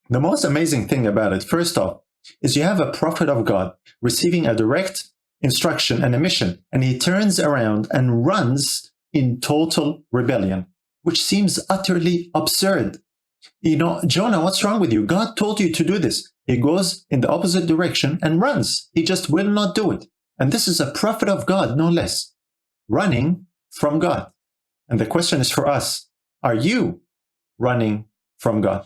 The most amazing thing about it, first off, is you have a prophet of God receiving a direct instruction and a mission, and he turns around and runs in total rebellion, which seems utterly absurd. Jonah, what's wrong with you? God told you to do this. He goes in the opposite direction and runs. He just will not do it. And this is a prophet of God, no less, running from God. And the question is for us, are you running from God?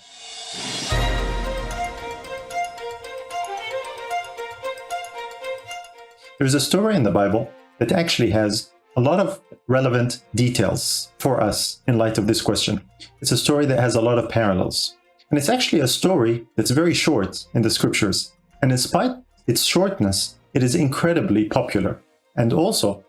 There's a story in the Bible that actually has a lot of relevant details for us in light of this question. It's a story that has a lot of parallels. And it's actually a story that's very short in the scriptures. And despite its shortness, it is incredibly popular. And also,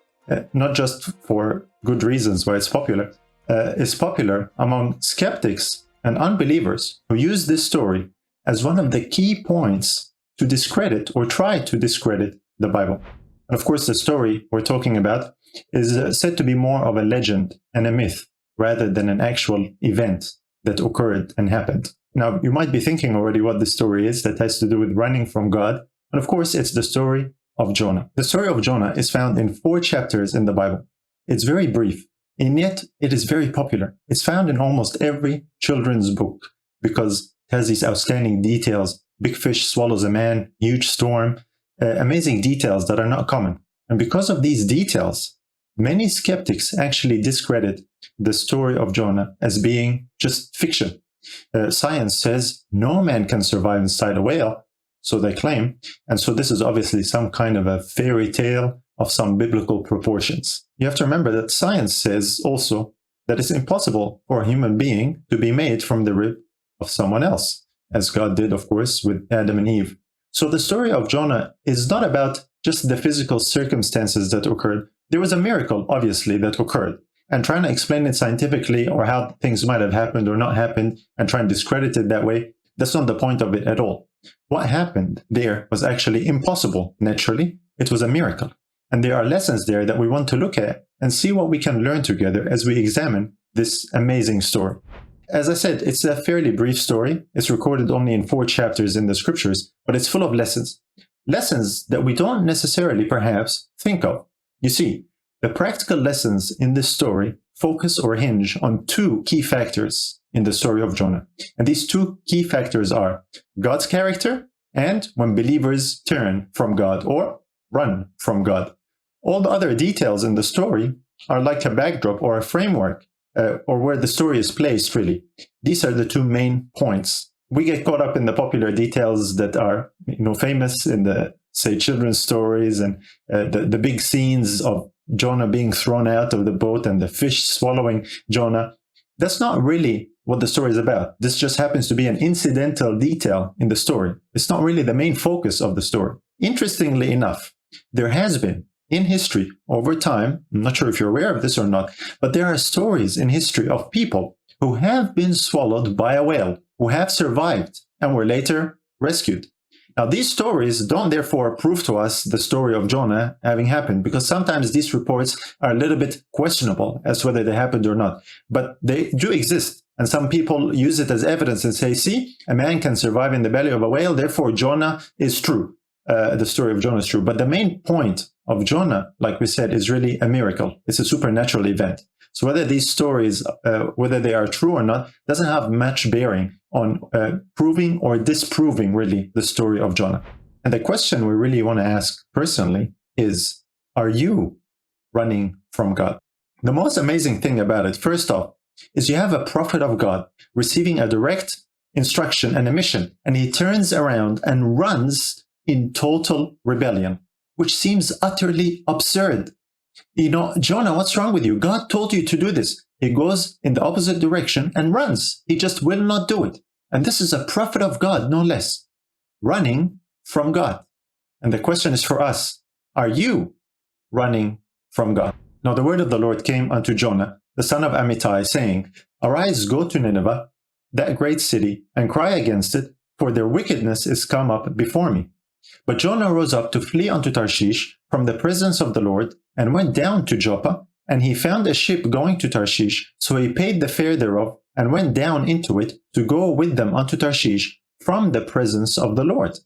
not just for good reasons why it's popular among skeptics and unbelievers who use this story as one of the key points to discredit or try to discredit the Bible. And of course, the story we're talking about is said to be more of a legend and a myth rather than an actual event that occurred and happened. Now, you might be thinking already what the story is that has to do with running from God. And of course, it's the story of Jonah. The story of Jonah is found in 4 chapters in the Bible. It's very brief, and yet it is very popular. It's found in almost every children's book because it has these outstanding details. Big fish swallows a man, huge storm, amazing details that are not common. And because of these details, many skeptics actually discredit the story of Jonah as being just fiction. Science says no man can survive inside a whale, so they claim. And so this is obviously some kind of a fairy tale of some biblical proportions. You have to remember that science says also that it's impossible for a human being to be made from the rib of someone else, as God did, of course, with Adam and Eve. So the story of Jonah is not about just the physical circumstances that occurred. There was a miracle, obviously, that occurred. And trying to explain it scientifically or how things might have happened or not happened and try and discredit it that way, that's not the point of it at all. What happened there was actually impossible, naturally. It was a miracle. And there are lessons there that we want to look at and see what we can learn together as we examine this amazing story. As I said, it's a fairly brief story. It's recorded only in 4 chapters in the scriptures, but it's full of lessons. Lessons that we don't necessarily, perhaps, think of. You see, the practical lessons in this story focus or hinge on 2 key factors in the story of Jonah. And these 2 key factors are God's character and when believers turn from God or run from God. All the other details in the story are like a backdrop or a framework or where the story is placed, really. These are the 2 main points. We get caught up in the popular details that are famous in the, say, children's stories and the big scenes of Jonah being thrown out of the boat and the fish swallowing Jonah. That's not really what the story is about. This just happens to be an incidental detail in the story. It's not really the main focus of the story. Interestingly enough, there has been in history over time, I'm not sure if you're aware of this or not, but there are stories in history of people who have been swallowed by a whale, who have survived and were later rescued. Now, these stories don't therefore prove to us the story of Jonah having happened, because sometimes these reports are a little bit questionable as to whether they happened or not. But they do exist, and some people use it as evidence and say, see, a man can survive in the belly of a whale, therefore Jonah is true. The story of Jonah is true. But the main point of Jonah, like we said, is really a miracle. It's a supernatural event. So whether these stories, whether they are true or not, doesn't have much bearing on proving or disproving, really, the story of Jonah. And the question we really want to ask personally is, are you running from God? The most amazing thing about it, first off, is you have a prophet of God receiving a direct instruction and a mission, and he turns around and runs in total rebellion, which seems utterly absurd. Jonah, what's wrong with you? God told you to do this. He goes in the opposite direction and runs. He just will not do it. And this is a prophet of God, no less, running from God. And the question is for us, are you running from God? Now the word of the Lord came unto Jonah, the son of Amittai, saying, Arise, go to Nineveh, that great city, and cry against it, for their wickedness is come up before me. But Jonah rose up to flee unto Tarshish from the presence of the Lord, and went down to Joppa, and he found a ship going to Tarshish. So he paid the fare thereof, and went down into it to go with them unto Tarshish, from the presence of the Lord.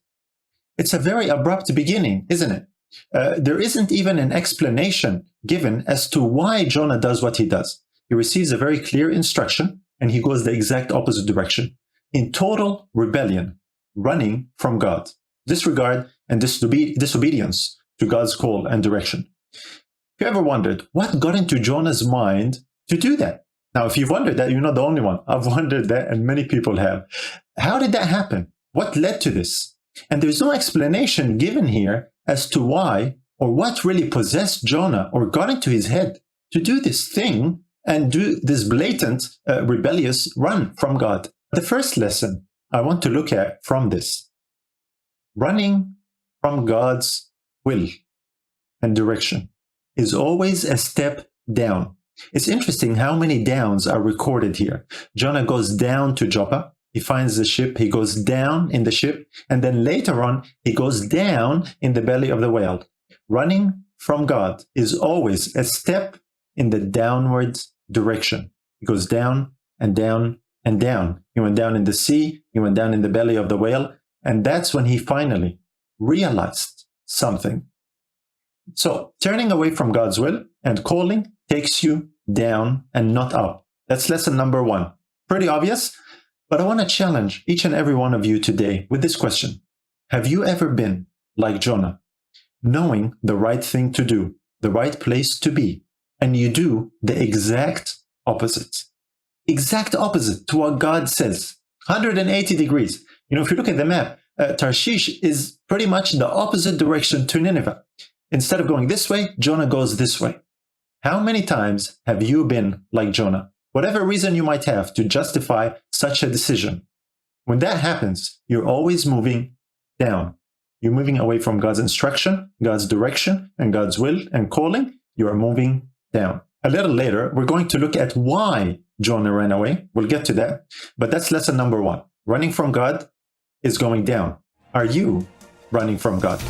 It's a very abrupt beginning, isn't it? There isn't even an explanation given as to why Jonah does what he does. He receives a very clear instruction, and he goes the exact opposite direction, in total rebellion, running from God, disregard and disobedience to God's call and direction. If you ever wondered what got into Jonah's mind to do that? Now, if you've wondered that, you're not the only one. I've wondered that, and many people have. How did that happen? What led to this? And there's no explanation given here as to why or what really possessed Jonah or got into his head to do this thing and do this blatant, rebellious run from God. The first lesson I want to look at from this: running from God's will and direction is always a step down. It's interesting how many downs are recorded here. Jonah goes down to Joppa. He finds the ship. He goes down in the ship. And then later on, he goes down in the belly of the whale. Running from God is always a step in the downward direction. He goes down and down and down. He went down in the sea. He went down in the belly of the whale. And that's when he finally realized something. So turning away from God's will and calling takes you down and not up. That's lesson number one. Pretty obvious, but I want to challenge each and every one of you today with this question. Have you ever been like Jonah, knowing the right thing to do, the right place to be, and you do the exact opposite? Exact opposite to what God says. 180 degrees. If you look at the map, Tarshish is pretty much the opposite direction to Nineveh. Instead of going this way, Jonah goes this way. How many times have you been like Jonah? Whatever reason you might have to justify such a decision. When that happens, you're always moving down. You're moving away from God's instruction, God's direction, and God's will and calling. You are moving down. A little later, we're going to look at why Jonah ran away. We'll get to that. But that's lesson number one. Running from God is going down. Are you running from God?